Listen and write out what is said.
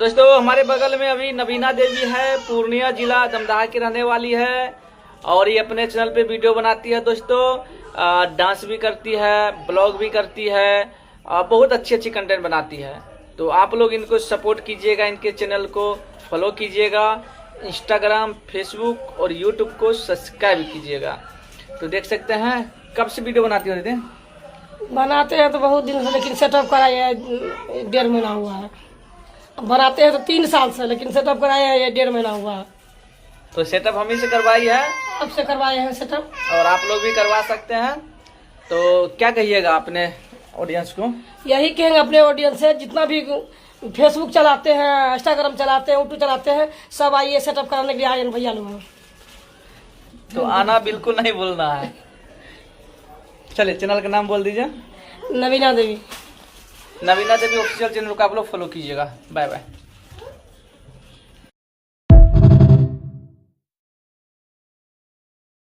दोस्तों हमारे बगल में अभी नवीना देवी है, पूर्णिया जिला दमदाहा की रहने वाली है और ये अपने चैनल पे वीडियो बनाती है दोस्तों। डांस भी करती है, ब्लॉग भी करती है, बहुत अच्छी अच्छी कंटेंट बनाती है। तो आप लोग इनको सपोर्ट कीजिएगा, इनके चैनल को फॉलो कीजिएगा, इंस्टाग्राम, फेसबुक और यूट्यूब को सब्सक्राइब कीजिएगा। तो देख सकते हैं कब से वीडियो बनाती हो दीदी? बनाते हैं तो बहुत दिन से, लेकिन सेटअप कराए है 1.5 महीना हुआ है। बनाते हैं तो 3 साल से, लेकिन सेटअप कराए है 1.5 महीना हुआ है। तो सेटअप हम ही से करवाई है, अब से करवाए हैं सेटअप, और आप लोग भी करवा सकते हैं। तो क्या कहिएगा अपने ऑडियंस को? यही कहेंगे अपने ऑडियंस से, जितना भी फेसबुक चलाते हैं, इंस्टाग्राम चलाते हैं, यूट्यूब चलाते हैं, सब आइए सेटअप कराने के लिए आए भैया लोग। तो आना बिल्कुल नहीं भूलना है। चलिए चैनल का नाम बोल दीजिए। नवीना देवी। नवीना देवी ऑफिशियल चैनल को आप लोग फॉलो कीजिएगा। Bye bye.